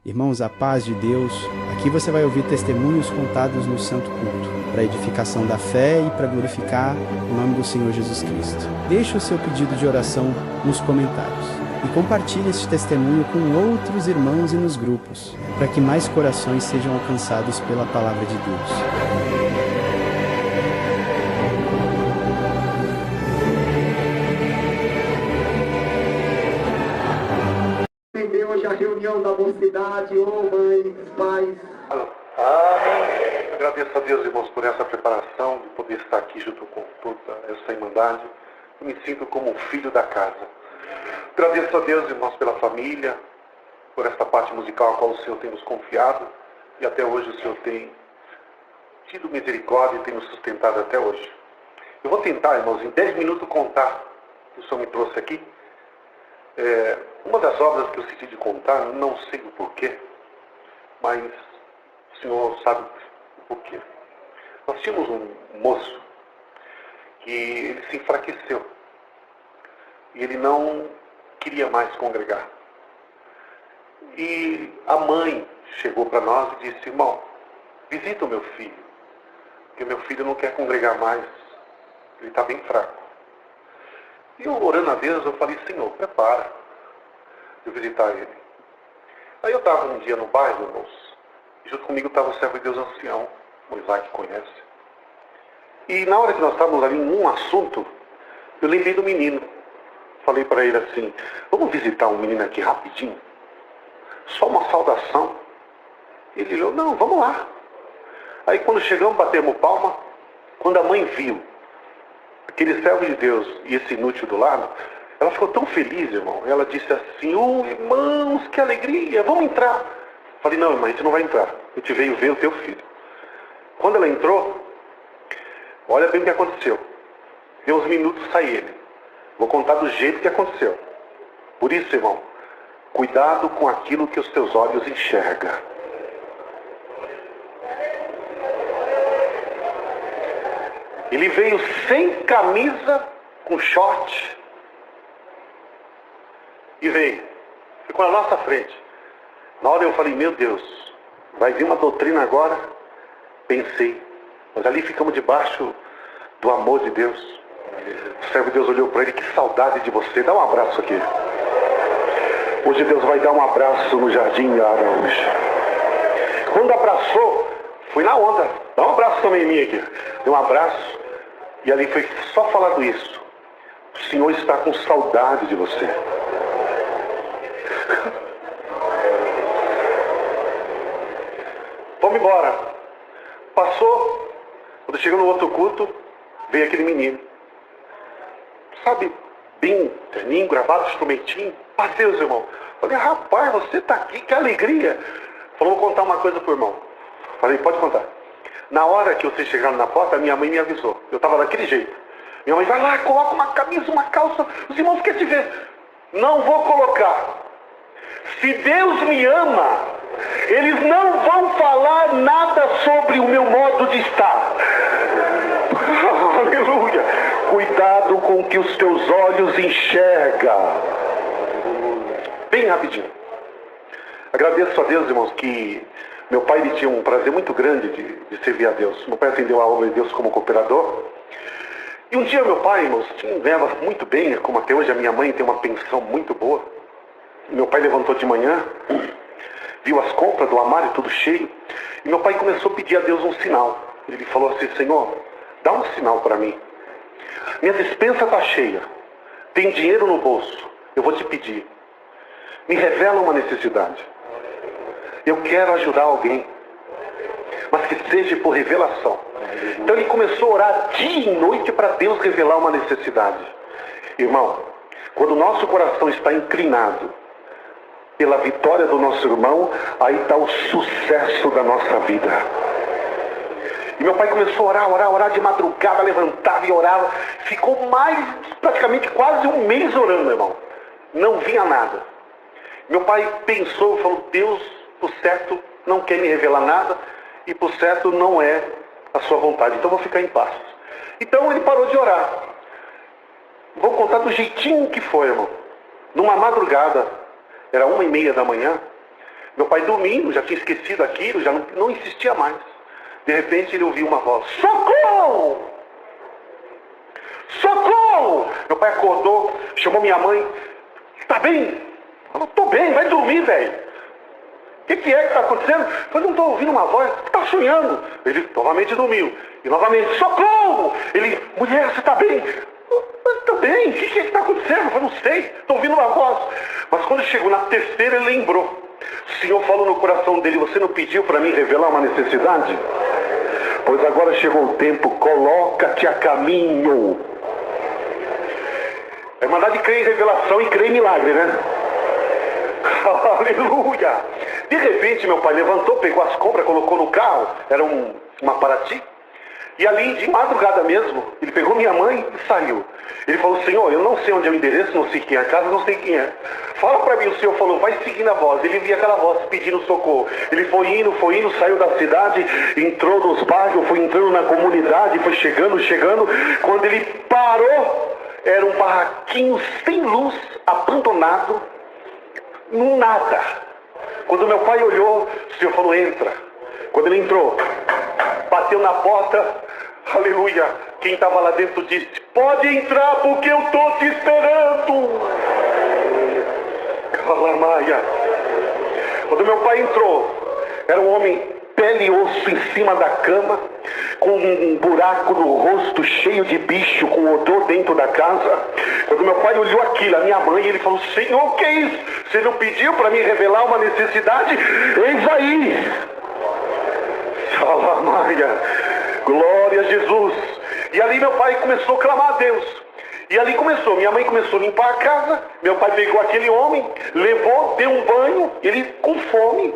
Irmãos, a paz de Deus. Aqui você vai ouvir testemunhos contados no Santo Culto, para edificação da fé e para glorificar o nome do Senhor Jesus Cristo. Deixe o seu pedido de oração nos comentários e compartilhe esse testemunho com outros irmãos e nos grupos, para que mais corações sejam alcançados pela palavra de Deus. Hoje a reunião da mocidade, mães, pais. Amém. Agradeço a Deus, irmãos, por essa preparação, de poder estar aqui junto com toda essa irmandade. Eu me sinto como um filho da casa. Agradeço a Deus, irmãos, pela família, por esta parte musical a qual o Senhor tem nos confiado. E até hoje o Senhor tem tido misericórdia e tem nos sustentado até hoje. Eu vou tentar, irmãos, em 10 minutos contar o que o Senhor me trouxe aqui. Uma das obras que eu senti de contar, não sei o porquê, mas o Senhor sabe o porquê. Nós tínhamos um moço que ele se enfraqueceu e ele não queria mais congregar. E a mãe chegou para nós e disse: irmão, visita o meu filho, porque meu filho não quer congregar mais, ele está bem fraco. E eu, orando a Deus, eu falei: Senhor, prepara de visitar ele. Aí eu estava um dia no bairro, irmãos, e junto comigo estava o servo de Deus ancião, o Isaac conhece. E na hora que nós estávamos ali em um assunto, eu lembrei do menino. Falei para ele assim: vamos visitar um menino aqui rapidinho? Só uma saudação. Ele falou: não, vamos lá. Aí quando chegamos, batemos palma. Quando a mãe viu aquele servo de Deus e esse inútil do lado, ela ficou tão feliz, irmão. Ela disse assim: irmãos, que alegria, vamos entrar. Falei: não, irmã, a gente não vai entrar. A gente veio ver o teu filho. Quando ela entrou, olha bem o que aconteceu. Deu uns minutos, sai ele. Vou contar do jeito que aconteceu. Por isso, irmão, cuidado com aquilo que os teus olhos enxergam. Ele veio sem camisa, com short, e veio. Ficou na nossa frente. Na hora eu falei: meu Deus, vai vir uma doutrina agora? Pensei. Mas ali ficamos debaixo do amor de Deus. O servo de Deus olhou para ele: que saudade de você. Dá um abraço aqui. Hoje Deus vai dar um abraço no Jardim Araújo. Quando abraçou, fui na onda. Dá um abraço também em mim aqui. Deu um abraço. E ali foi só falando isso: o Senhor está com saudade de você. Vamos embora. Passou. Quando chegou no outro culto, veio aquele menino. Sabe, bem terninho, gravado, instrumentinho. Paz Deus, irmão. Falei: rapaz, você está aqui, que alegria. Falou: vou contar uma coisa pro irmão. Falei: pode contar. Na hora que vocês chegaram na porta, minha mãe me avisou. Eu estava daquele jeito. Minha mãe: vai lá, coloca uma camisa, uma calça. Os irmãos querem te ver. Não vou colocar. Se Deus me ama, eles não vão falar nada sobre o meu modo de estar. Aleluia. Cuidado com o que os teus olhos enxergam. Bem rapidinho. Agradeço a Deus, irmãos, que meu pai ele tinha um prazer muito grande de servir a Deus. Meu pai atendeu a obra de Deus como cooperador. E um dia meu pai, irmãos, ganhava muito bem, como até hoje a minha mãe tem uma pensão muito boa. Meu pai levantou de manhã, viu as compras do armário tudo cheio, e meu pai começou a pedir a Deus um sinal. Ele falou assim: Senhor, dá um sinal para mim. Minha despensa está cheia, tem dinheiro no bolso, eu vou te pedir. Me revela uma necessidade. Eu quero ajudar alguém, mas que seja por revelação. Então ele começou a orar dia e noite para Deus revelar uma necessidade. Irmão, quando o nosso coração está inclinado pela vitória do nosso irmão, aí está o sucesso da nossa vida. E meu pai começou a orar de madrugada, levantava e orava. Ficou praticamente quase um mês orando, irmão. Não vinha nada. Meu pai pensou, falou: Deus, por certo, não quer me revelar nada, e por certo não é a sua vontade, então vou ficar em paz. Então ele parou de orar. Vou contar do jeitinho que foi, irmão. Numa madrugada, era 1h30 da manhã, Meu pai dormindo, já tinha esquecido aquilo, já não insistia mais. De repente ele ouviu uma voz: socorro! Socorro! Meu pai acordou, chamou minha mãe: tá bem? Falou: tô bem, vai dormir, velho. O que é que está acontecendo? Eu falei: não estou ouvindo uma voz, tá sonhando. Ele novamente dormiu. E novamente: socorro! Ele: mulher, você está bem? Está bem, o que está acontecendo? Eu falei: não sei, estou ouvindo uma voz. Mas quando chegou na terceira, ele lembrou. O Senhor falou no coração dele: você não pediu para mim revelar uma necessidade? Pois agora chegou o tempo, coloca-te a caminho. É mandar de crer em revelação e crer em milagre, né? Aleluia! De repente meu pai levantou, pegou as compras, colocou no carro, era uma Paraty. E ali, de madrugada mesmo, ele pegou minha mãe e saiu. Ele falou: Senhor, eu não sei onde é o endereço, não sei quem é a casa, não sei quem é. Fala para mim. O Senhor falou: vai seguindo a voz. Ele via aquela voz pedindo socorro. Ele foi indo, saiu da cidade, entrou nos bairros, foi entrando na comunidade, foi chegando. Quando ele parou, era um barraquinho sem luz, abandonado, no nada. Quando meu pai olhou, o Senhor falou: entra. Quando ele entrou, bateu na porta. Aleluia! Quem estava lá dentro disse: pode entrar porque eu estou te esperando. Calamaia. Quando meu pai entrou, era um homem pele e osso em cima da cama, com um buraco no rosto, cheio de bicho, com odor dentro da casa. Quando meu pai olhou aquilo, a minha mãe, ele falou: Senhor, o que é isso? Você não pediu para me revelar uma necessidade? Eis aí! Calamaia. Glória a Jesus. E ali meu pai começou a clamar a Deus. E ali começou, minha mãe começou a limpar a casa. Meu pai pegou aquele homem, levou, deu um banho, ele com fome.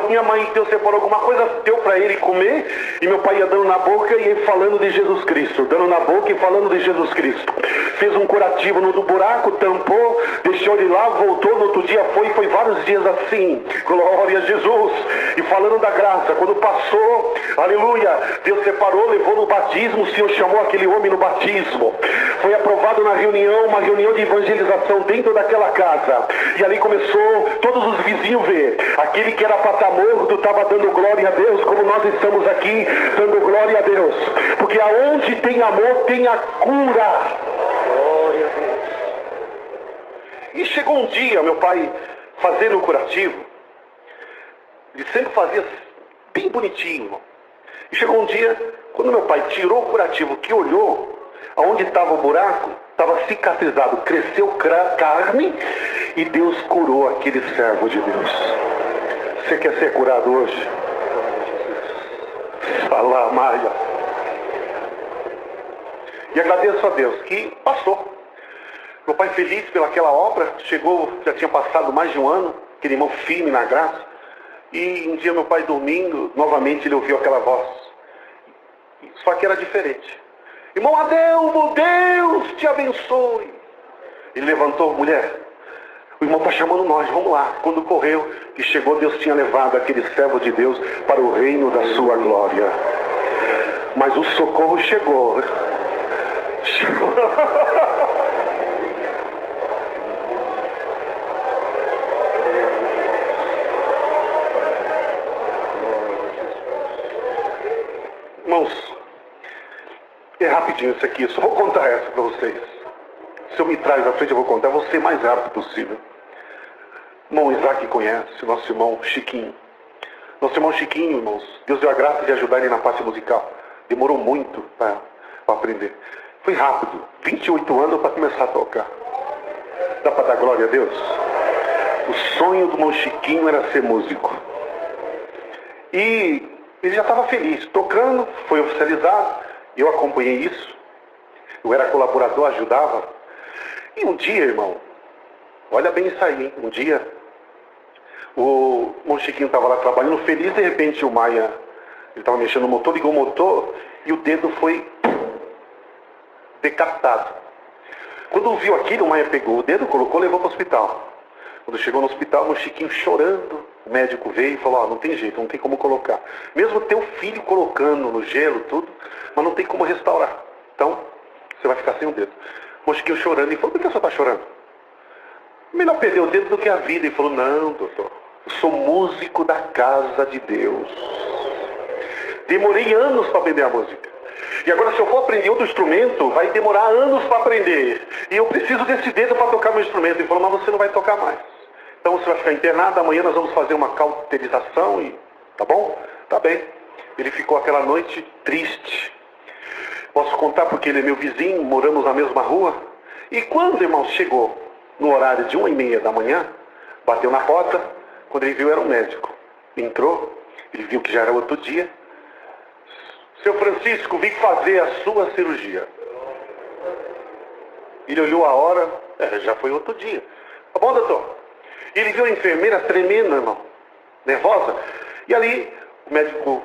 Minha mãe separou alguma coisa, deu para ele comer. E meu pai ia dando na boca e ele falando de Jesus Cristo. Dando na boca e falando de Jesus Cristo. Fez um curativo no do buraco, tampou, deixou ele lá, voltou, no outro dia foi vários dias assim. Glória a Jesus. E falando da graça, quando passou, aleluia, Deus separou, levou no batismo. O Senhor chamou aquele homem no batismo. Foi aprovado na reunião, uma reunião de evangelização dentro daquela casa. E ali começou todos os vizinhos ver. Aquele que era para estar morto estava dando glória a Deus, como nós estamos aqui dando glória a Deus. Porque aonde tem amor, tem a cura. Glória a Deus. E chegou um dia, meu pai fazendo o curativo. Ele sempre fazia bem bonitinho, irmão. E chegou um dia, quando meu pai tirou o curativo, que olhou, aonde estava o buraco, estava cicatrizado, cresceu carne e Deus curou aquele servo de Deus. Você quer ser curado hoje? Fala, Maia. E agradeço a Deus que passou. Meu pai feliz pelaquela obra, chegou, já tinha passado mais de um ano, aquele irmão firme na graça. E um dia meu pai dormindo, novamente ele ouviu aquela voz. Só que era diferente. Irmão Adelmo, Deus te abençoe. Ele levantou: mulher, o irmão está chamando nós, vamos lá. Quando correu, que chegou, Deus tinha levado aquele servo de Deus para o reino da sua glória. Mas o socorro chegou. Irmãos, é rapidinho isso aqui, eu só vou contar essa para vocês. Se eu me traz à frente, eu vou contar, vou ser o mais rápido possível. Irmão Isaac conhece, nosso irmão Chiquinho. Nosso irmão Chiquinho, irmãos, Deus deu a graça de ajudar ele na parte musical. Demorou muito para aprender. Foi rápido, 28 anos para começar a tocar. Dá para dar glória a Deus? O sonho do irmão Chiquinho era ser músico. E ele já estava feliz, tocando, foi oficializado. Eu acompanhei isso. Eu era colaborador, ajudava. E um dia, irmão, olha bem isso aí, hein? Um dia, o irmão Chiquinho estava lá trabalhando feliz, de repente o Maia, ele estava mexendo no motor, ligou o motor e o dedo foi decapitado. Quando viu aquilo, o Maia pegou o dedo, colocou, levou para o hospital. Quando chegou no hospital, o irmão Chiquinho chorando, o médico veio e falou: não tem jeito, não tem como colocar. Mesmo teu filho colocando no gelo, tudo, mas não tem como restaurar. Então, você vai ficar sem o dedo. O Chiquinho chorando, e falou: por que você está chorando? Melhor perder o dedo do que a vida. Ele falou: não, doutor, Sou músico da casa de Deus. Demorei anos para aprender a música. E agora, se eu for aprender outro instrumento, vai demorar anos para aprender. E eu preciso desse dedo para tocar meu instrumento. Ele falou, mas você não vai tocar mais. Então você vai ficar internado, amanhã nós vamos fazer uma cauterização e... Tá bom? Tá bem. Ele ficou aquela noite triste. Posso contar porque ele é meu vizinho, moramos na mesma rua. E quando o irmão chegou no horário de 1h30 da manhã, bateu na porta, quando ele viu era um médico. Entrou, ele viu que já era outro dia. Seu Francisco, vim fazer a sua cirurgia. Ele olhou a hora, já foi outro dia. Tá bom, doutor? E ele viu a enfermeira tremendo, irmão, nervosa. E ali, o médico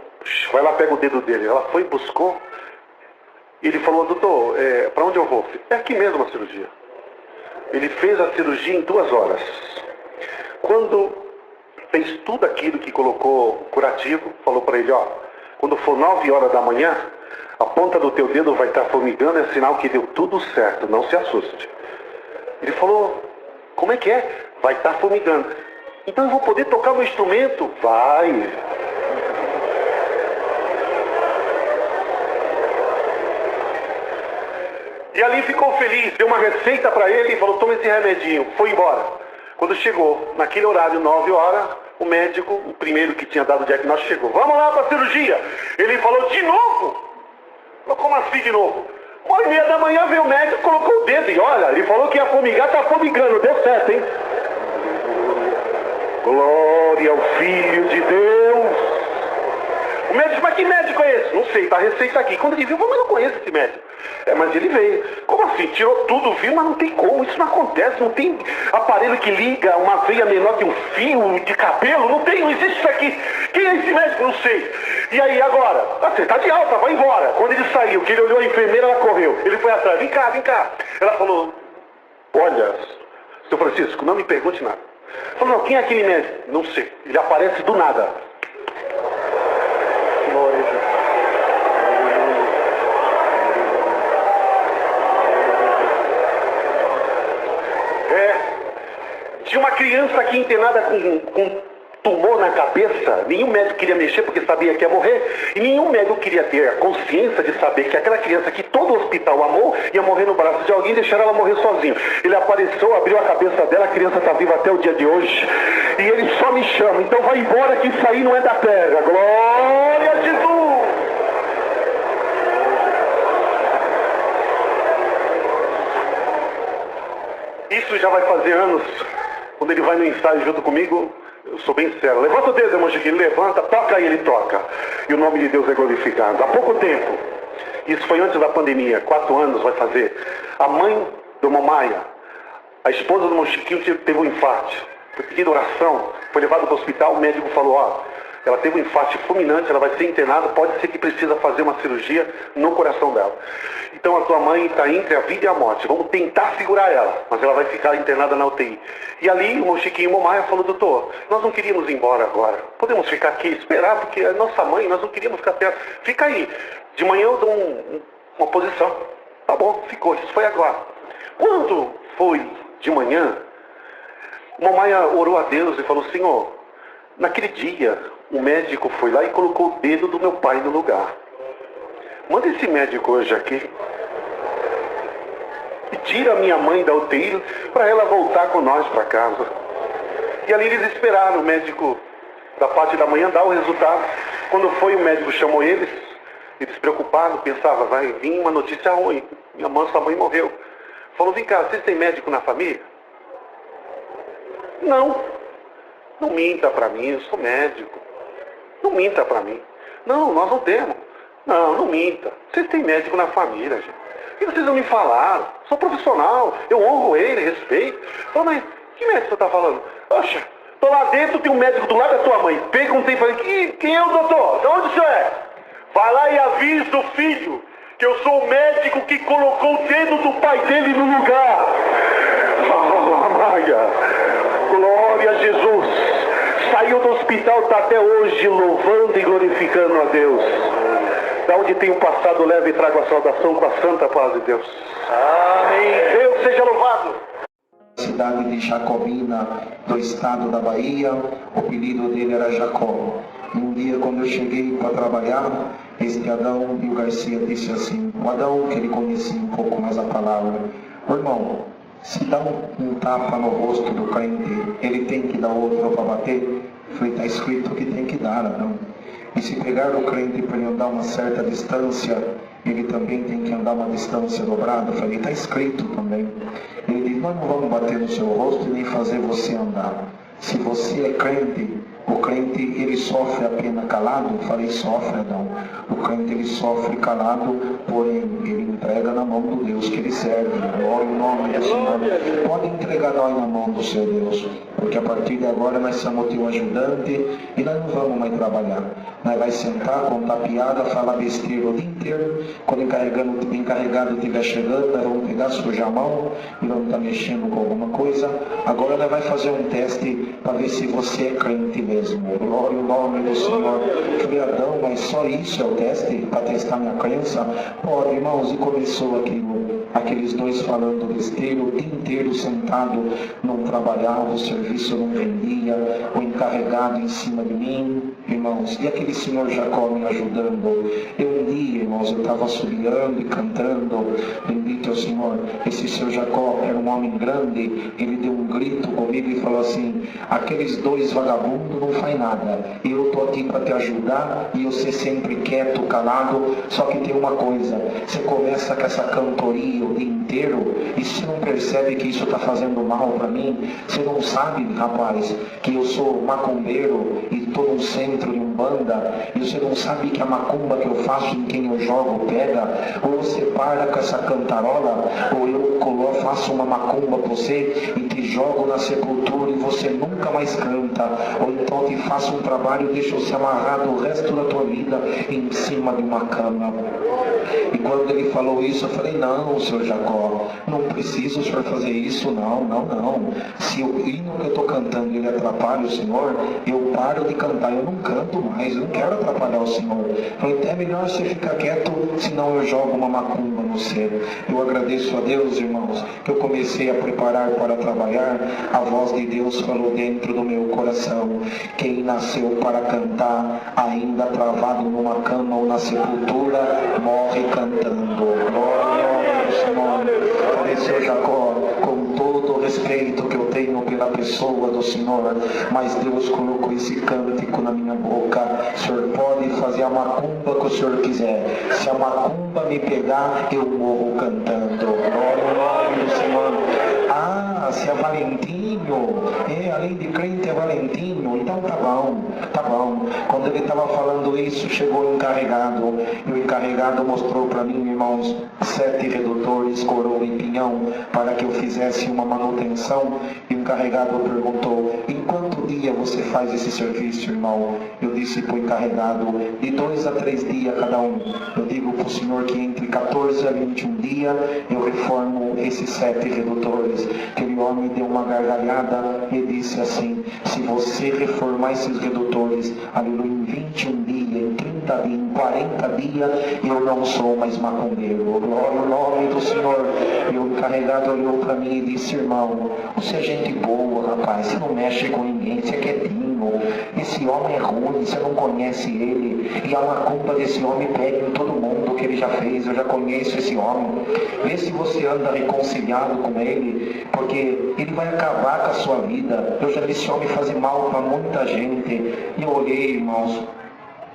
vai lá, pega o dedo dele. Ela foi, buscou. E ele falou, doutor, para onde eu vou? É aqui mesmo a cirurgia. Ele fez a cirurgia em 2 horas. Quando fez tudo aquilo que colocou curativo, falou para ele, ó, quando for 9 horas da manhã, a ponta do teu dedo vai estar formigando, é sinal que deu tudo certo, não se assuste. Ele falou, como é que é? Vai estar formigando. Então eu vou poder tocar meu instrumento? Vai. E ali ficou feliz, deu uma receita para ele e falou, toma esse remedinho. Foi embora. Quando chegou, naquele horário, 9 horas, o médico, o primeiro que tinha dado o diagnóstico, chegou. Vamos lá para a cirurgia. Ele falou, de novo? Falou, como assim de novo? 1h30 da manhã veio o médico, colocou o dedo e olha, ele falou que ia fumigar, tá fumigando, deu certo, hein? Glória ao Filho de Deus. O médico, mas que médico é esse? Não sei, tá a receita aqui. Quando ele viu, mas eu não conheço esse médico. Mas ele veio. Como assim? Tirou tudo, viu? Mas não tem como, isso não acontece. Não tem aparelho que liga uma veia menor que um fio de cabelo. Não tem, não existe isso aqui. Quem é esse médico? Não sei. E aí, agora? Você tá de alta, vai embora. Quando ele saiu, que ele olhou a enfermeira, ela correu. Ele foi atrás, vem cá, vem cá. Ela falou, olha, seu Francisco, não me pergunte nada. Falou, não, quem é aquele médico? Não sei. Ele aparece do nada. Glória a Deus. Tinha uma criança aqui internada com tumor na cabeça. Nenhum médico queria mexer porque sabia que ia morrer. E nenhum médico queria ter a consciência de saber que aquela criança que todo o hospital amou ia morrer no braço de alguém e deixar ela morrer sozinha. Ele apareceu, abriu a cabeça dela, a criança está viva até o dia de hoje. E ele só me chama. Então vai embora que isso aí não é da terra. Glória a Jesus! Isso já vai fazer anos. Quando ele vai no ensaio junto comigo, eu sou bem sério. Levanta o dedo, irmão Chiquinho, levanta, toca e ele toca. E o nome de Deus é glorificado. Há pouco tempo, isso foi antes da pandemia, 4 anos vai fazer. A mãe do irmão Maia, a esposa do irmão Chiquinho teve um infarto. Foi pedindo oração, foi levado para o hospital, o médico falou, ó, ela teve um infarto fulminante, ela vai ser internada, pode ser que precisa fazer uma cirurgia no coração dela. Então a tua mãe está entre a vida e a morte, vamos tentar segurar ela, mas ela vai ficar internada na UTI. E ali o irmão Chiquinho e o irmão Maia falou, doutor, nós não queríamos ir embora agora, podemos ficar aqui, esperar, porque a nossa mãe, nós não queríamos ficar perto, fica aí, de manhã eu dou uma posição. Tá bom, ficou, isso foi agora. Quando foi de manhã, o irmão Maia orou a Deus e falou, Senhor, naquele dia, o médico foi lá e colocou o dedo do meu pai no lugar. Manda esse médico hoje aqui e tira a minha mãe da UTI para ela voltar com nós para casa. E ali eles esperaram o médico da parte da manhã dar o resultado. Quando foi, o médico chamou eles preocupados, pensavam, vai vir uma notícia ruim. Sua mãe morreu. Falou, vem cá, vocês têm médico na família? Não. Não minta para mim, eu sou médico. Não minta para mim. Não, nós não temos. Não, não minta. Vocês têm médico na família, gente. E vocês não me falaram? Sou profissional, eu honro ele, respeito. Falei, mas que médico você está falando? Poxa, tô lá dentro, tem um médico do lado da tua mãe. Perguntei, falei, quem é o doutor? De onde o senhor é? Vai lá e avisa o filho que eu sou o médico que colocou o dedo do pai dele no lugar. Maia, glória a Jesus. Saiu do hospital, está até hoje louvando e glorificando a Deus. Da onde tenho passado, leve e trago a saudação com a santa paz de Deus. Amém. Deus seja louvado. cidade de Jacobina, do estado da Bahia. O apelido dele era Jacó. E um dia, quando eu cheguei para trabalhar, este Adão, e o Garcia disse assim, o Adão, que ele conhecia um pouco mais a palavra: "Ô irmão, se dá um tapa no rosto do crente, ele tem que dar outro para bater?" Eu falei: "Está escrito que tem que dar, Adão. E se pegar o crente para ele andar uma certa distância, ele também tem que andar uma distância dobrada." Eu falei: "Está escrito também." Ele disse: "Nós não vamos bater no seu rosto e nem fazer você andar. Se você é crente, o crente ele sofre a pena calado." Eu falei: "Sofre, Adão. O crente ele sofre calado, porém ele entrega na mão do Deus que ele serve. Glória ao nome do Senhor. Pode entregar nós na mão do seu Deus, porque a partir de agora nós somos teu ajudante e nós não vamos mais trabalhar. Nós vai sentar, contar piada, falar besteira o dia inteiro. Quando o encarregado estiver chegando, nós vamos pegar, sujar a mão e vamos estar mexendo com alguma coisa. Agora nós vai fazer um teste para ver se você é crente mesmo." Glória ao nome do Senhor. Eu falei: "Adão, mas só isso é o teste para testar minha crença?" Pode, irmãos. E começou aqueles dois falando besteira o dia inteiro sentado, não trabalhava, o serviço não vendia, o encarregado em cima de mim, irmãos. E aquele senhor Jacó me ajudando. Um dia, irmãos, eu estava assobiando e cantando, bendito é o Senhor. Esse senhor Jacó era um homem grande, ele deu um grito comigo e falou assim: "Aqueles dois vagabundos não faz nada, eu estou aqui para te ajudar e você sempre quieto, calado. Só que tem uma coisa, você começa com essa cantoria o dia inteiro e você não percebe que isso está fazendo mal para mim. Você não sabe, rapaz, que eu sou macumbeiro e estou no centro de Umbanda, e você não sabe que a macumba que eu faço em quem eu jogo pega. Ou você para com essa cantarola, ou eu faço uma macumba para você e te jogo na sepultura e você nunca mais canta. Ou então eu te faço um trabalho e deixo você amarrado o resto da tua vida em cima de uma cama." E quando ele falou isso, eu falei: "Não, senhor Jacó, não precisa o senhor fazer isso, não. Se o hino que eu estou cantando ele atrapalha o Senhor, eu paro de cantar, eu não canto mais, eu não quero atrapalhar o Senhor." Eu falei: "Então é melhor você ficar quieto, senão eu jogo uma macumba no você." Eu agradeço a Deus, irmãos, que eu comecei a preparar para trabalhar. A voz de Deus falou dentro do meu coração: quem nasceu para cantar, ainda travado numa cama ou na sepultura, morre cantando. Glória ao Senhor. Falei: "Senhor Jacó, com todo o respeito que eu tenho pela pessoa do Senhor, mas Deus colocou esse cântico na minha boca. O Senhor pode fazer a macumba que o Senhor quiser. Se a macumba me pegar, eu morro cantando." Glória ao nome do Senhor. "Ah, se é Valentinho, além de crente é Valentinho, então tá bom. Quando ele estava falando isso, chegou o encarregado, e o encarregado mostrou para mim, irmãos, 7 redutores, coroa e pinhão, para que eu fizesse uma manutenção. E o encarregado perguntou: "Em quanto dia você faz esse serviço, irmão?" Eu disse para o encarregado: "De 2 a 3 dias cada um." Eu digo para o senhor que entre 14 a 21 dias eu reformo esses 7 redutores. Aquele homem deu uma gargalhada e disse assim: "Se você reformar esses redutores, aleluia, em 21 dias, em 30 dias, em 40 dias, eu não sou mais macumbeiro." Glória ao nome do Senhor. E o encarregado olhou para mim e disse: "Irmão, você é gente boa, rapaz, você não mexe com ninguém, você é quietinho. Esse homem é ruim, você não conhece ele, e a macumba desse homem pega em todo mundo que ele já fez. Eu já conheço esse homem. Vê se você anda reconciliado com ele, porque ele vai acabar com a sua vida. Eu já vi esse homem fazer mal para muita gente." E eu olhei, irmãos,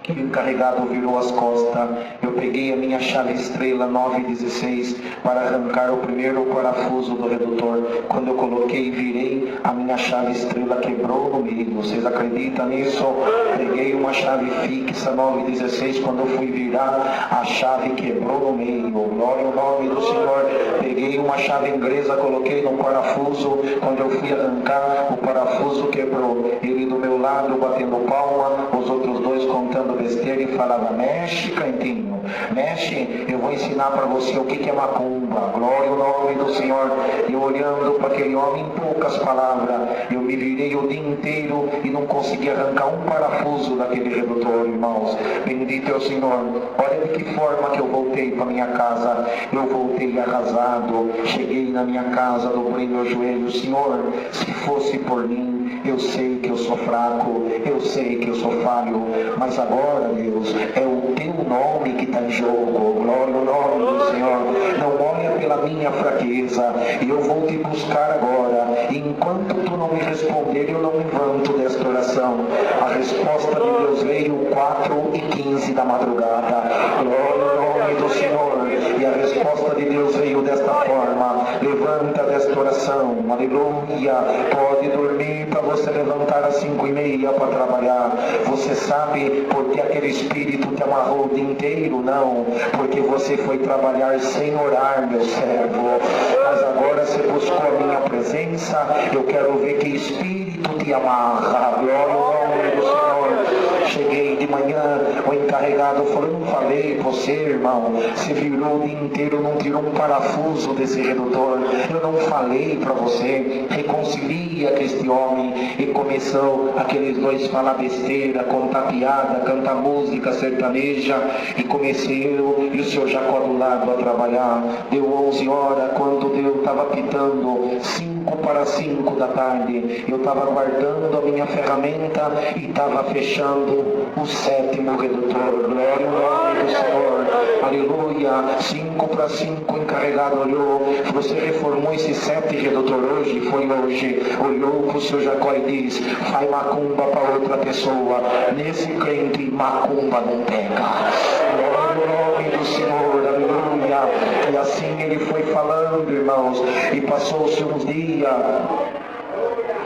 que o encarregado virou as costas. Eu peguei a minha chave estrela 916 para arrancar o primeiro parafuso do redutor. Quando eu coloquei e virei, a minha chave estrela quebrou no meio. Vocês acreditam nisso? Peguei uma chave fixa 916, quando eu fui virar, a chave quebrou no meio. Glória ao nome do Senhor. Peguei uma chave inglesa, coloquei no parafuso. Quando eu fui arrancar, o parafuso quebrou. Ele do meu lado batendo palma, os outros dois contando contando besteira e falava: mexe, cantinho, mexe, eu vou ensinar para você o que é macumba. Glória ao nome do Senhor. Eu olhando para aquele homem, em poucas palavras, eu me virei o dia inteiro e não consegui arrancar um parafuso daquele redutor, irmãos. Bendito é o Senhor. Olha de que forma que eu voltei para minha casa. Eu voltei arrasado, cheguei na minha casa, dobrei meu joelho. Senhor, se fosse por mim, eu sei que eu sou fraco, eu sei que eu sou falho, mas agora, Deus, é o teu nome que está em jogo. Glória ao nome do Senhor. Não olha pela minha fraqueza, e eu vou te buscar agora. E enquanto tu não me responder, eu não me levanto desta oração. A resposta de Deus veio 4h15 da madrugada. Glória ao nome do Senhor. E a resposta de Deus veio desta forma: levanta desta oração, aleluia. Pode dormir para você levantar às 5h30 para trabalhar. Você sabe porque aquele espírito te amarrou o dia inteiro? Não, porque você foi trabalhar sem orar, meu servo. Mas agora você buscou a minha presença. Eu quero ver que espírito te amarra. Glória ao nome do Senhor. Cheguei de manhã, o encarregado falou: não falei você, irmão, se virou o dia inteiro, não tirou um parafuso desse redutor. Eu não falei para você. Reconcilia com este homem. E começou aqueles dois falar besteira, contar piada, cantar música sertaneja. E comecei eu e o senhor Jacó do lado a trabalhar. Deu 11 horas, quando Deus estava pitando 5:05 da tarde, eu estava guardando a minha ferramenta e estava fechando o 7º redutor. Glória ao nome do Senhor. Aleluia. 5:05, o encarregado olhou: você reformou esse 7 redutor hoje? Foi hoje. Olhou para o seu Jacó e disse: faz macumba para outra pessoa. Nesse crente, macumba não pega. Glória ao nome do Senhor. Aleluia. E assim ele foi falando, irmãos, e passou-se uns dias.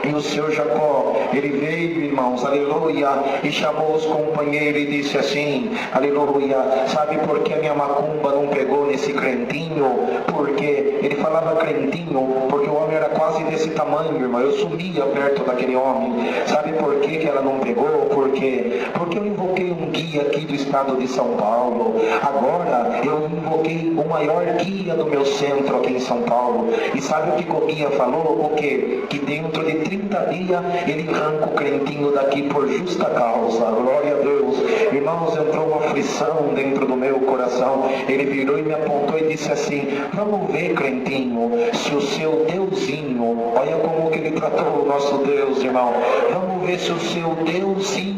E o senhor Jacó, ele veio, irmãos, aleluia, e chamou os companheiros e disse assim, aleluia: sabe por que a minha macumba não pegou nesse crentinho? Porque ele falava crentinho, porque o homem era quase desse tamanho, irmão. Eu sumia perto daquele homem. Sabe por que ela não pegou? Porque eu invoquei um guia aqui do estado de São Paulo. Agora eu invoquei o maior guia do meu centro aqui em São Paulo. E sabe o que o guia falou? O quê? Que dentro de 30 dias ele arranca o crentinho daqui por justa causa. Glória a Deus. Irmãos, entrou uma aflição dentro do meu coração. Ele virou e me apontou e disse assim: vamos ver, crentinho, se o seu Deusinho, olha como que ele tratou o nosso Deus, irmão. Vamos ver se o seu Deusinho,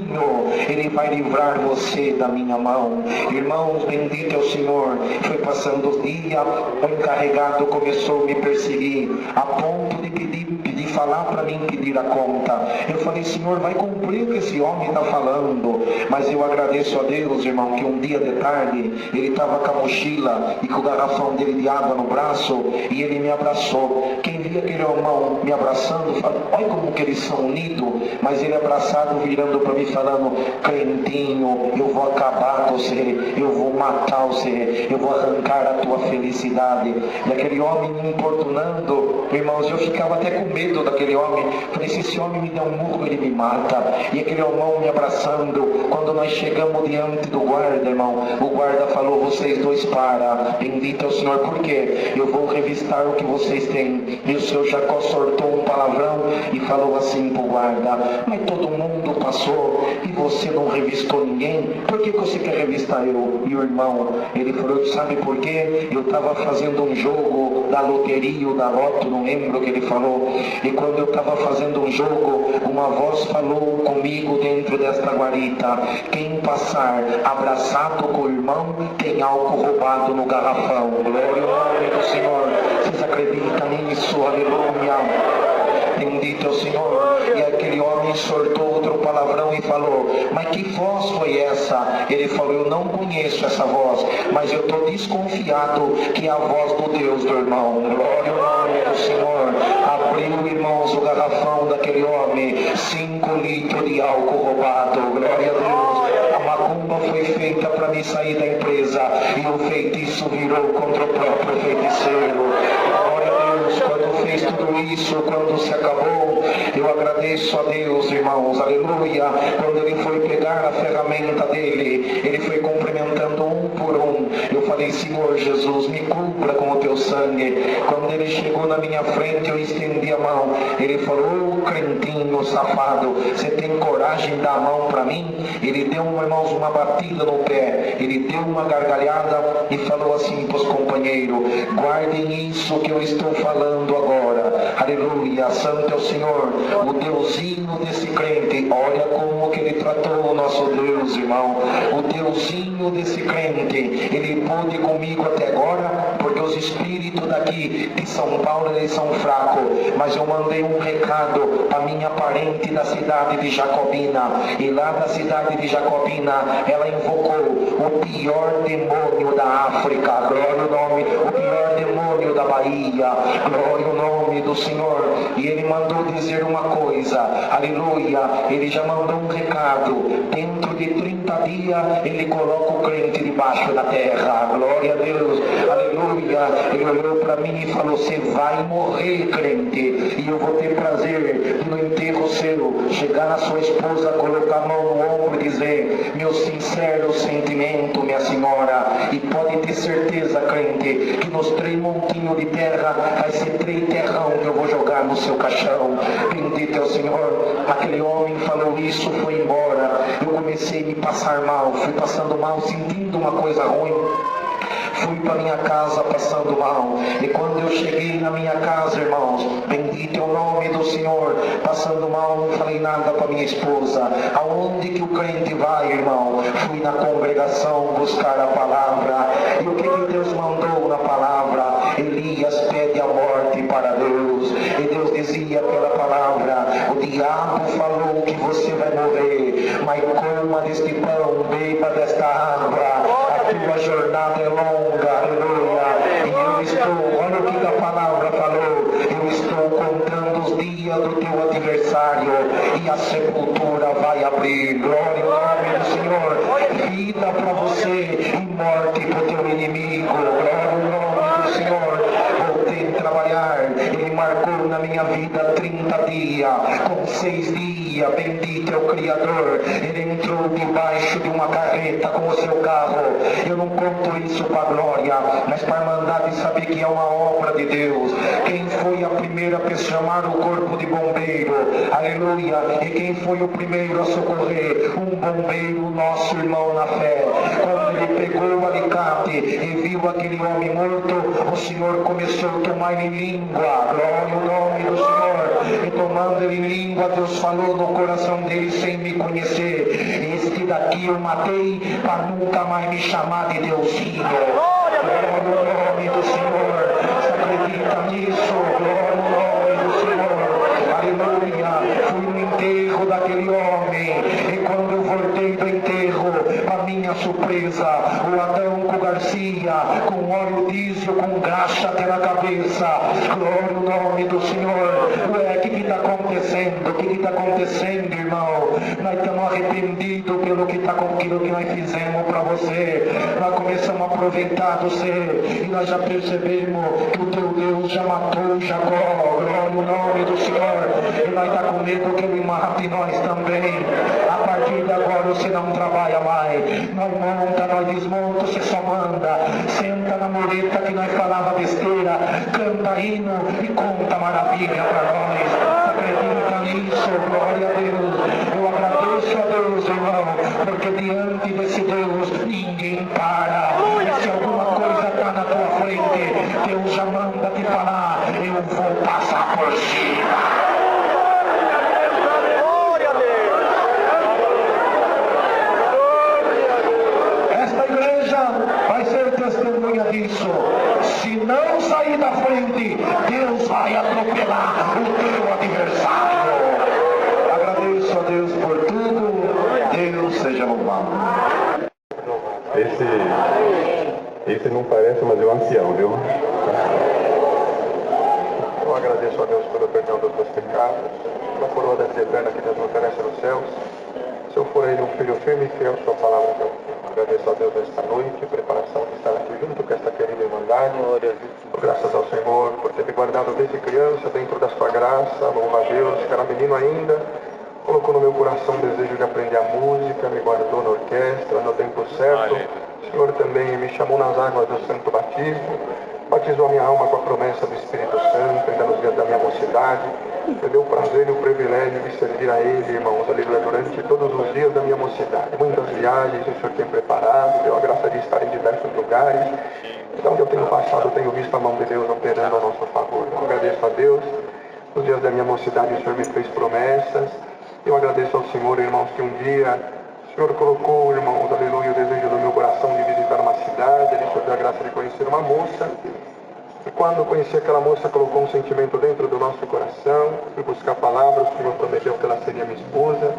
ele vai livrar você da minha mão. Irmãos, bendito é o Senhor. Foi passando os dias, o encarregado começou a me perseguir, a ponto de pedir falar para mim, pedir a conta. Eu falei: Senhor, vai cumprir o que esse homem está falando. Mas eu agradeço a Deus, irmão, que um dia de tarde ele estava com a mochila e com o garrafão dele de água no braço, e ele me abraçou. Quem via aquele irmão me abraçando, fala: olha como que eles são unidos. Mas ele abraçado, virando para mim, falando: crentinho, eu vou acabar com você, eu vou matar você, eu vou arrancar a tua felicidade. E aquele homem me importunando, irmãos, eu ficava até com medo daquele homem. Falei: se esse homem me der um murro, ele me mata. E aquele irmão me abraçando. Quando nós chegamos diante do guarda, irmão, o guarda falou: vocês dois para. Bendito é o Senhor. Por quê? Eu vou revistar o que vocês têm. E o seu Jacó soltou um palavrão e falou assim pro guarda: mas todo mundo passou e você não revistou ninguém? Por que você quer revistar eu? E o irmão, ele falou: sabe por quê? Eu estava fazendo um jogo da loteria ou da loto, não lembro o que ele falou. E quando eu estava fazendo um jogo, uma voz falou comigo dentro desta guarita: quem passar abraçado com o irmão tem álcool roubado no garrafão. Glória ao nome do Senhor. Vocês acreditam nisso? Aleluia. Bendito é o Senhor. E aquele homem soltou outro palavrão e falou: mas que voz foi essa? Ele falou: eu não conheço essa voz, mas eu estou desconfiado que é a voz do Deus do irmão. Glória ao nome do Senhor. Abriu, irmãos, o garrafão daquele homem, 5 litros de álcool roubado. Glória a Deus. A macumba foi feita para me sair da empresa, e o feitiço virou contra o próprio feiticeiro. Glória a Deus. Quando fez tudo isso, quando se acabou, eu agradeço a Deus, irmãos, aleluia. Quando ele foi pegar a ferramenta ferramenta dele. Ele foi cumprimentando um por um. Eu falei, Senhor Jesus, me cubra com o teu sangue. Quando ele chegou na minha frente, eu estendi a mão. Ele falou, crentinho safado, você tem coragem de dar a mão para mim? Ele deu, irmãos, uma batida no pé. Ele deu uma gargalhada e falou assim para os companheiros, guardem isso que eu estou falando agora. Aleluia, santo é o Senhor, o Deusinho desse crente. Olha como que ele tratou o nosso Deus, irmão. O Deusinho desse crente, ele pôde comigo até agora, porque os espíritos daqui de São Paulo, eles são fracos. Mas eu mandei um recado para minha parente da cidade de Jacobina. E lá da cidade de Jacobina, ela invocou o pior demônio da África. Glória ao nome, o pior demônio da Bahia. Glória ao nome do Senhor. E ele mandou dizer uma coisa. Aleluia. Ele já mandou um recado. Dentro de 30 dias, ele coloca o crente debaixo da terra. Glória a Deus. Aleluia. Ele olhou para mim e falou, você vai morrer, crente. E eu vou ter prazer de no enterro seu chegar na sua esposa, colocar a mão no ombro e dizer, meu sincero sentimento, minha senhora. E pode ter certeza, crente, que nos 3 montinhos de terra vai ser 3 terrão que eu vou jogar no seu caixão. Bendito é o Senhor. Aquele homem falou isso, foi embora. Eu comecei a me passar mal, fui passando mal, sentindo uma coisa ruim. Fui para minha casa passando mal. E quando eu cheguei na minha casa, irmãos, bendito é o nome do Senhor, passando mal, não falei nada para minha esposa. Aonde que o crente vai, irmão? Fui na congregação buscar a palavra. E o que Deus mandou na palavra? Elias pede a morte para Deus. E Deus dizia pela palavra, o diabo falou que você vai morrer, mas coma deste pão, beba desta água. A tua jornada é longa, aleluia. E eu estou, olha o que a palavra falou, eu estou contando os dias do teu adversário e a sepultura vai abrir. Glória ao nome do Senhor. Vida para você e morte para o teu inimigo. Glória ao nome do Senhor. Voltei a trabalhar, ele marcou na minha vida 30 dias, com 6 dias, bendito é o Criador. Ele entrou debaixo de uma carreta com o seu carro. Eu não conto isso para a glória, mas para a irmandade saber que é uma obra de Deus. Quem foi a primeira a chamar o corpo de bombeiro? Aleluia. E quem foi o primeiro a socorrer? Um bombeiro, nosso irmão na fé. Quando ele pegou o alicate e viu aquele homem morto, o Senhor começou a tomar em língua. Glória ao nome do Senhor. E tomando ele em língua, Deus falou no coração dele sem me conhecer, este daqui eu matei para nunca mais me chamar de Deusinho. Glória ao nome do Senhor. Você acredita nisso? Glória ao nome do Senhor. Aleluia. Fui no enterro daquele homem. E quando eu voltei do enterro, para minha surpresa, o Adão Garcia, com óleo diesel, com graxa até na cabeça. Glória ao nome do Senhor. Ué, o que está acontecendo? O que está acontecendo, irmão? Nós estamos arrependidos pelo que está com aquilo que nós fizemos para você. Nós começamos a aproveitar você e nós já percebemos que o teu Deus já matou Jacó. Glória ao nome do Senhor. E nós estamos com medo que ele mate nós também. A partir de agora você não trabalha mais. Nós monta, nós desmonta, você só manda. Senta na mureta que nós falava besteira, canta hino e conta maravilha para nós. Acredita nisso, glória a Deus. Eu agradeço a Deus, irmão, porque diante desse Deus ninguém para. E se alguma coisa está na tua frente, Deus já manda te falar, eu vou passar por cima. Testemunha disso. Se não sair da frente, Deus vai atropelar o teu adversário. Agradeço a Deus por tudo. Deus seja louvado. Esse não parece, mas é um ancião, viu? Eu agradeço a Deus pelo perdão dos meus pecados, pela coroa da vida eterna que Deus me oferece nos céus. Se eu for ele um filho firme e fiel à sua palavra, então agradeço a Deus nesta noite, preparação de estar aqui junto com esta querida irmandade. Graças ao Senhor por ter me guardado desde criança dentro da sua graça. Louva a Deus, que era menino ainda, colocou no meu coração o desejo de aprender a música, me guardou na orquestra, no tempo certo. O Senhor também me chamou nas águas do Santo Batismo, batizou a minha alma com a promessa do Espírito Santo, ainda nos dias da minha mocidade. Me deu o prazer e o privilégio de servir a Ele, irmãos, aleluia, durante todos os dias da minha mocidade. Muitas viagens o Senhor tem preparado, deu a graça de estar em diversos lugares. Então, onde eu tenho passado, eu tenho visto a mão de Deus operando a nosso favor. Eu agradeço a Deus. Nos dias da minha mocidade, o Senhor me fez promessas. Eu agradeço ao Senhor, irmãos, que um dia o Senhor colocou, irmãos, aleluia, o desejo do meu coração de visitar uma cidade. Ele me deu a graça de conhecer uma moça. E quando conheci aquela moça, colocou um sentimento dentro do nosso coração. Fui buscar palavras, o Senhor prometeu que ela seria minha esposa.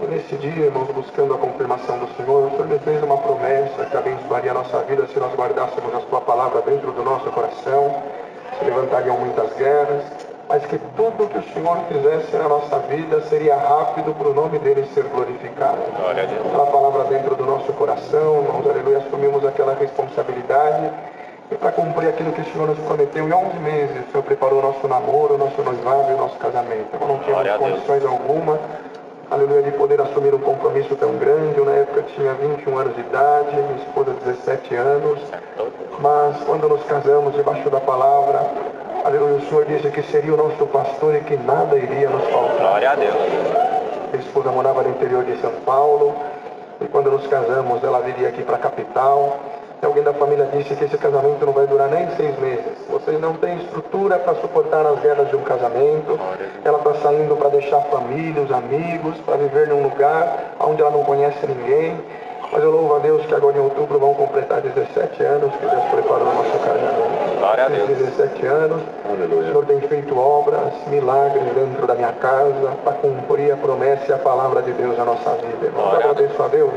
E nesse dia, irmãos, buscando a confirmação do Senhor, o Senhor me fez uma promessa que abençoaria a nossa vida se nós guardássemos a sua palavra dentro do nosso coração. Se levantariam muitas guerras, mas que tudo que o Senhor fizesse na nossa vida seria rápido para o nome dele ser glorificado. A palavra dentro do nosso coração, irmãos, aleluia, assumimos aquela responsabilidade. E para cumprir aquilo que o Senhor nos prometeu, em 11 meses, o Senhor preparou o nosso namoro, o nosso noivado e o nosso casamento. Eu não tínhamos condições alguma, aleluia, de poder assumir um compromisso tão grande. Eu, na época, tinha 21 anos de idade, minha esposa 17 anos. Mas, quando nos casamos, debaixo da palavra, aleluia, o Senhor disse que seria o nosso pastor e que nada iria nos faltar. Glória a Deus. Minha esposa morava no interior de São Paulo, e quando nos casamos, ela viria aqui para a capital. Alguém da família disse que esse casamento não vai durar nem 6 meses. Vocês não têm estrutura para suportar as guerras de um casamento. Ela está saindo para deixar a família, os amigos, para viver num lugar onde ela não conhece ninguém. Mas eu louvo a Deus que agora em outubro vão completar 17 anos que Deus preparou o nosso casamento. Glória a Deus. 17 anos, o Senhor tem feito obras, milagres dentro da minha casa para cumprir a promessa e a palavra de Deus na nossa vida. Eu agradeço a Deus.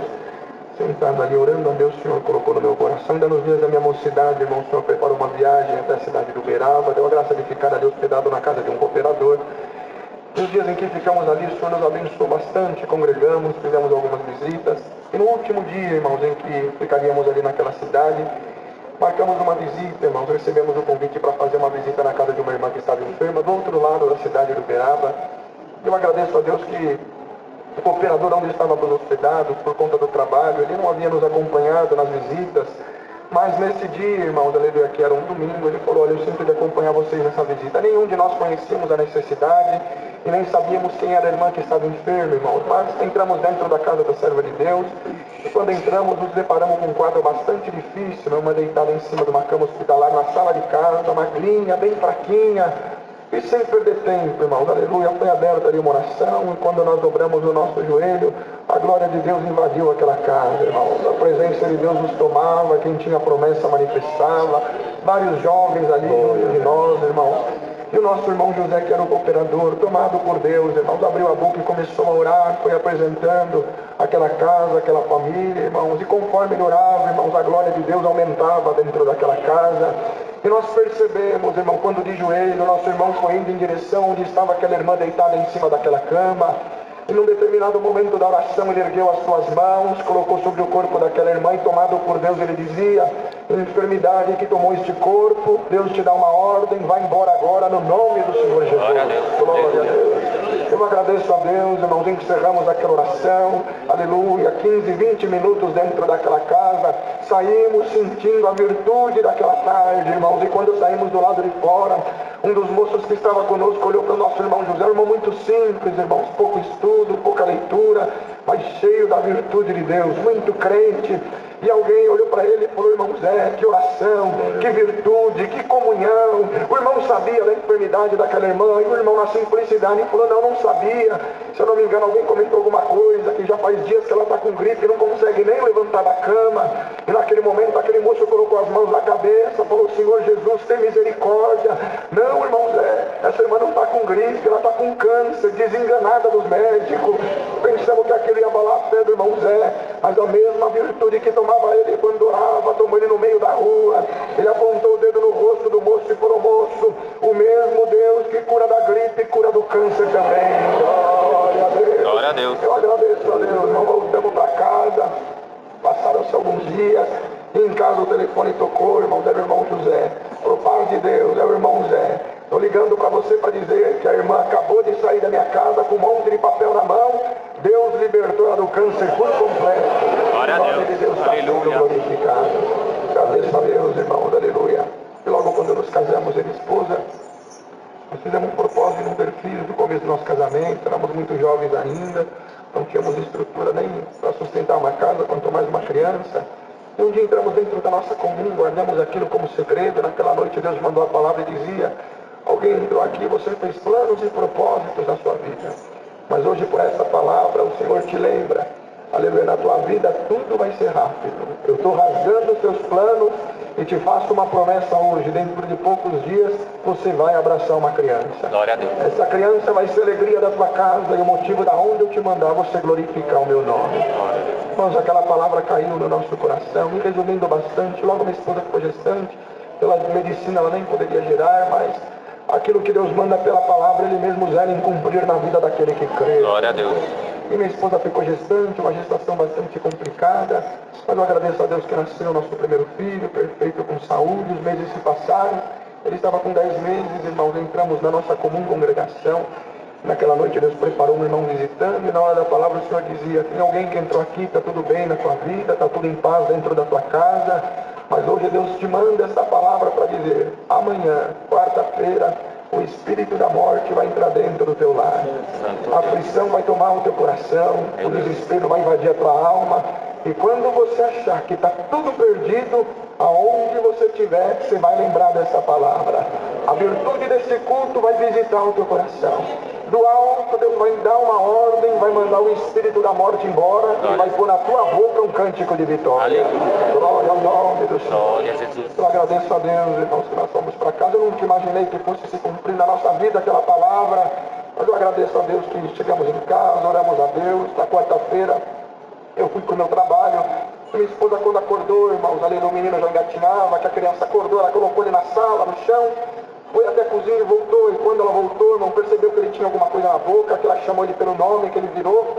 Sentado ali orando a Deus, o Senhor colocou no meu coração. Ainda nos dias da minha mocidade, irmão, o Senhor preparou uma viagem até a cidade de Uberaba. Deu a graça de ficar ali hospedado na casa de um cooperador. Nos dias em que ficamos ali, o Senhor nos abençoou bastante, congregamos, fizemos algumas visitas. E no último dia, irmãos, em que ficaríamos ali naquela cidade, marcamos uma visita, irmãos. Recebemos o convite para fazer uma visita na casa de uma irmã que estava enferma, do outro lado da cidade de Uberaba. Eu agradeço a Deus que o cooperador onde estávamos hospedados, por conta do trabalho, ele não havia nos acompanhado nas visitas, mas nesse dia, irmãos, aleluia, que era um domingo, ele falou: olha, eu sinto de acompanhar vocês nessa visita. Nenhum de nós conhecíamos a necessidade e nem sabíamos quem era a irmã que estava enferma, irmãos, mas entramos dentro da casa da serva de Deus e quando entramos nos deparamos com um quadro bastante difícil, uma deitada em cima de uma cama hospitalar na sala de casa, magrinha, bem fraquinha. E sem perder tempo, irmãos, aleluia, foi aberta ali uma oração, e quando nós dobramos o nosso joelho, a glória de Deus invadiu aquela casa, irmãos. A presença de Deus nos tomava, quem tinha promessa manifestava, vários jovens ali junto de nós, irmãos. E o nosso irmão José, que era o cooperador, tomado por Deus, irmãos, abriu a boca e começou a orar, foi apresentando aquela casa, aquela família, irmãos. E conforme ele orava, irmãos, a glória de Deus aumentava dentro daquela casa. E nós percebemos, irmão, quando de joelho, nosso irmão foi indo em direção onde estava aquela irmã deitada em cima daquela cama. E num determinado momento da oração, ele ergueu as suas mãos, colocou sobre o corpo daquela irmã e, tomado por Deus, ele dizia: enfermidade que tomou este corpo, Deus te dá uma ordem, vai embora agora no nome do Senhor Jesus. Glória a Deus. Glória a Deus. Eu agradeço a Deus, irmãos, encerramos aquela oração, aleluia, 15, 20 minutos dentro daquela casa, saímos sentindo a virtude daquela tarde, irmãos, e quando saímos do lado de fora, um dos moços que estava conosco olhou para o nosso irmão José, um irmão muito simples, irmãos, pouco estudo, pouca leitura, mas cheio da virtude de Deus, muito crente. E alguém olhou para ele e falou: irmão Zé, que oração, que virtude, que comunhão. O irmão sabia da enfermidade daquela irmã, e o irmão na simplicidade falou: não sabia. Se eu não me engano, alguém comentou alguma coisa, que já faz dias que ela está com gripe e não consegue nem levantar da cama. E naquele momento aquele moço colocou as mãos na cabeça, falou: Senhor Jesus, tem misericórdia. Não, irmão Zé, essa irmã não está com gripe, ela está com câncer, desenganada dos médicos. Pensamos que aquilo ia abalar a fé do irmão Zé, mas a mesma virtude que tomava ele quando orava, tomou ele no meio da rua. Ele apontou o dedo no rosto do moço e falou: moço, o mesmo Deus que cura da gripe, cura do câncer também. Glória a Deus. Glória a Deus. Eu agradeço a Deus. Nós voltamos para casa, passaram-se alguns dias, e em casa o telefone tocou, irmão, era o irmão José. Falou: paz de Deus, é o irmão Zé. Estou ligando para você para dizer que a irmã acabou de sair da minha casa com um monte de papel na mão. Deus libertou ela do câncer por completo. Glória a Deus. De Deus está sendo glorificado. Agradeço a Deus, irmãos, aleluia. E logo quando nos casamos, ele e esposa, nós fizemos um propósito de não ter filhos no começo do nosso casamento. Éramos muito jovens ainda, não tínhamos estrutura nem para sustentar uma casa, quanto mais uma criança. E um dia entramos dentro da nossa comum, guardamos aquilo como segredo. Naquela noite Deus mandou a palavra e dizia: alguém entrou aqui, você fez planos e propósitos na sua vida, mas hoje por essa palavra o Senhor te lembra, aleluia, na tua vida tudo vai ser rápido. Eu estou rasgando os teus planos e te faço uma promessa hoje: dentro de poucos dias você vai abraçar uma criança. Glória a Deus. Essa criança vai ser a alegria da tua casa e o motivo da onde eu te mandar você glorificar o meu nome. Irmãos, aquela palavra caiu no nosso coração. E resumindo bastante, logo minha esposa ficou gestante. Pela medicina ela nem poderia gerar, mas aquilo que Deus manda pela palavra, Ele mesmo zela em cumprir na vida daquele que crê. Glória a Deus. E minha esposa ficou gestante, uma gestação bastante complicada, mas eu agradeço a Deus que nasceu o nosso primeiro filho, perfeito, com saúde. Os meses se passaram, ele estava com 10 meses, irmãos, entramos na nossa comum congregação. Naquela noite Deus preparou um irmão visitando, e na hora da palavra o Senhor dizia: tem alguém que entrou aqui, está tudo bem na tua vida, está tudo em paz dentro da tua casa, mas hoje Deus te manda essa palavra para dizer: amanhã, quarta-feira, o espírito da morte vai entrar dentro do teu lar. A aflição vai tomar o teu coração, o desespero vai invadir a tua alma, e quando você achar que está tudo perdido, aonde você estiver, você vai lembrar dessa palavra. A virtude desse culto vai visitar o teu coração. Do alto, Deus vai dar uma ordem, vai mandar o espírito da morte embora e vai pôr na tua boca um cântico de vitória. Glória ao nome do Senhor. Eu agradeço a Deus, irmãos, que nós fomos para casa. Eu nunca imaginei que fosse se cumprir na nossa vida aquela palavra, mas eu agradeço a Deus que chegamos em casa, oramos a Deus. Na quarta-feira eu fui para o meu trabalho. Minha esposa, quando acordou, irmãos, ali no menino já engatinhava, que a criança acordou, ela colocou ele na sala, no chão, foi até a cozinha e voltou. E quando ela voltou, irmão, percebeu que ele tinha alguma coisa na boca, que ela chamou ele pelo nome, que ele virou.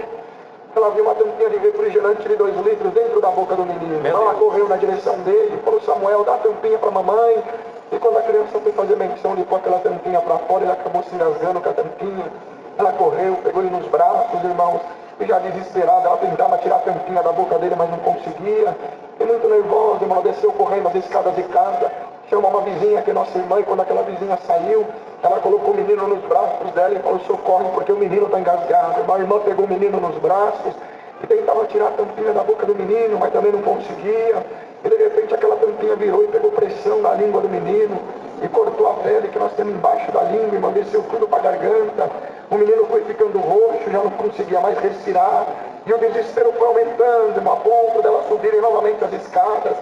Ela viu uma tampinha de refrigerante de 2 litros dentro da boca do menino. Ela correu na direção dele, falou: Samuel, dá a tampinha para a mamãe. E quando a criança foi fazer menção de pôr aquela tampinha para fora, ele acabou se engasgando com a tampinha. Ela correu, pegou ele nos braços, irmãos, e já desesperada, ela tentava tirar a tampinha da boca dele, mas não conseguia. E muito nervosa, irmão, desceu correndo as escadas de casa, chamou uma vizinha que é nossa irmã, e quando aquela vizinha saiu, ela colocou o menino nos braços dela e falou: socorre, porque o menino está engasgado. A irmã pegou o menino nos braços e tentava tirar a tampinha da boca do menino, mas também não conseguia. E de repente aquela tampinha virou e pegou pressão na língua do menino e cortou a pele que nós temos embaixo da língua, irmão, desceu tudo para a garganta. O menino foi ficando roxo, já não conseguia mais respirar, e o desespero foi aumentando, irmão, a ponto dela subirem novamente as escadas.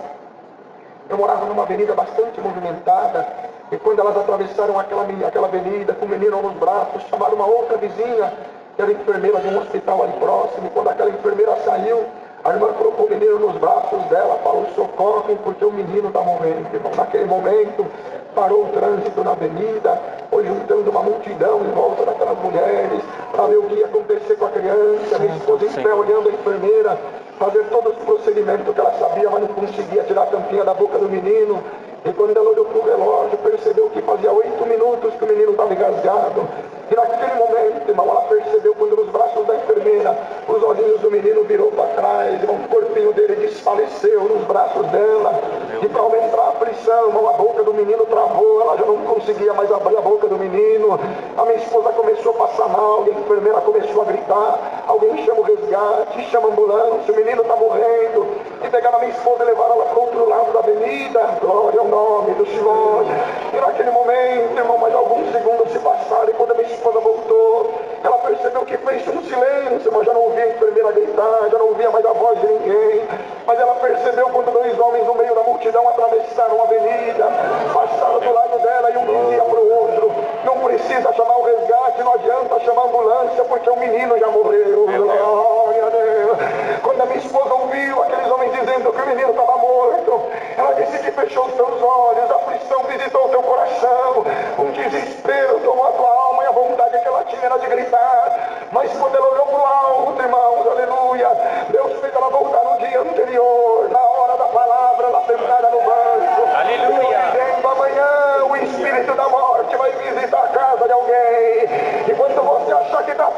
Eu morava numa avenida bastante movimentada, e quando elas atravessaram aquela avenida com o menino nos braços, chamaram uma outra vizinha, que era enfermeira de um hospital ali próximo. E quando aquela enfermeira saiu, a irmã colocou o menino nos braços dela, falou: socorrem, porque o menino está morrendo, irmão. Naquele momento, parou o trânsito na avenida, foi juntando uma multidão em volta daquelas mulheres, para ver o que ia acontecer com a criança. Minha esposa em pé, olhando a enfermeira, fazer todos os procedimentos que ela sabia, mas não conseguia tirar a tampinha da boca do menino. E quando ela olhou para o relógio, percebeu que fazia 8 minutos que o menino estava engasgado. E naquele momento, irmão, ela percebeu, quando nos braços da enfermeira, os olhinhos do menino virou para trás, irmão, o corpinho dele desfaleceu nos braços dela. E para aumentar a aflição, irmão, a boca do menino travou, ela já não conseguia mais abrir a boca do menino. A minha esposa começou a passar mal, e a enfermeira começou a gritar: alguém chama o resgate, chama a ambulância, o menino está morrendo. E pegaram a minha esposa e levaram ela para o outro lado da avenida. Glória ao nome do Senhor. E naquele momento, irmão, mais alguns segundos se passaram, e quando a minha esposa voltou, ela percebeu que fez um silêncio, mas já não ouvia a enfermeira gritar, já não ouvia mais a voz de ninguém. Mas ela percebeu quando 2 homens no meio da multidão atravessaram a avenida, passaram do lado dela, e um dizia para o outro: não precisa chamar o resgate, não adianta chamar a ambulância, porque o menino já morreu. Glória a Deus. Quando a minha esposa ouviu aqueles homens dizendo que o menino estava morto, ela disse que fechou os seus olhos, a aflição visitou o teu coração, um desespero tomou a tua alma, e a vontade que ela tinha era de gritar. Mas quando ela olhou para o alto, irmãos, aleluia, Deus fez ela voltar no dia anterior, na hora da palavra, ela sentada no banco. Aleluia. Dizendo: amanhã o espírito da morte vai visitar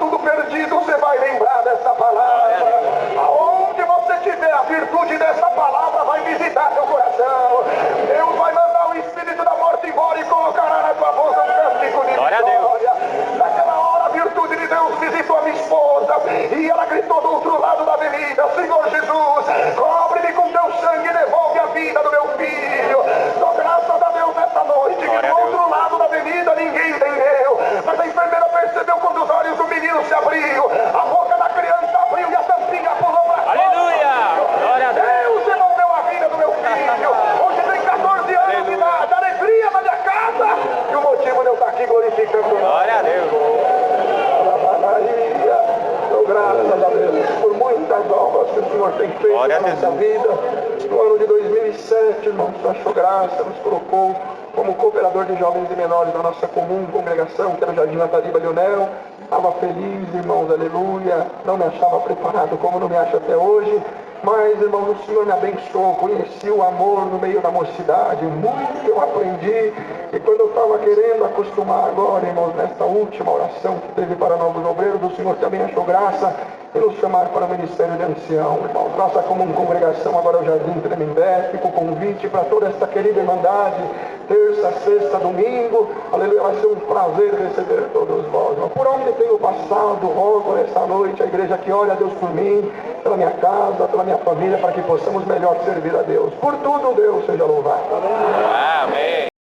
tudo perdido, você vai lembrar dessa palavra. Aonde você tiver, a virtude dessa palavra vai visitar teu coração. Deus vai mandar o espírito da morte embora e colocará na tua boca um cântico de vitória. Naquela hora a virtude de Deus visitou a minha esposa e ela gritou do outro lado da avenida: Senhor Jesus, cobre-me com teu sangue e devolve a vida do meu filho. Dou graças a Deus nessa noite que do outro lado da avenida ninguém entendeu, mas a enfermeira percebeu quando os olhos do menino se abriu, a boca da criança abriu e a tampinha pulou pra fora. Aleluia! Glória a Deus! Deus devolveu a vida do meu filho. Hoje tem 14 anos de idade, alegria na minha casa, e o motivo de eu estar aqui glorificando o Glória a Deus! Dou graças a Deus por muitas obras que o Senhor tem feito na nossa vida. No ano de 2007, irmão, o Senhor achou graça, nos colocou como cooperador de jovens e menores da nossa comum congregação, que era o Jardim Natariba Leonel. Estava feliz, irmãos, aleluia. Não me achava preparado como não me acho até hoje. Mas, irmãos, o Senhor me abençoou. Conheci o amor no meio da mocidade. Muito eu aprendi. E quando eu estava querendo acostumar agora, irmãos, nesta última oração que teve para novos obreiros, o Senhor também achou graça e nos chamar para o ministério de ancião, irmãos. Nossa comum congregação agora é o Jardim Tremembé. Fica o convite para toda esta querida irmandade. Terça, sexta, domingo, aleluia, vai ser um prazer receber todos vós. Por onde tenho passado, rogo nessa noite a igreja que ore a Deus por mim, pela minha casa, pela minha família, para que possamos melhor servir a Deus. Por tudo, Deus seja louvado.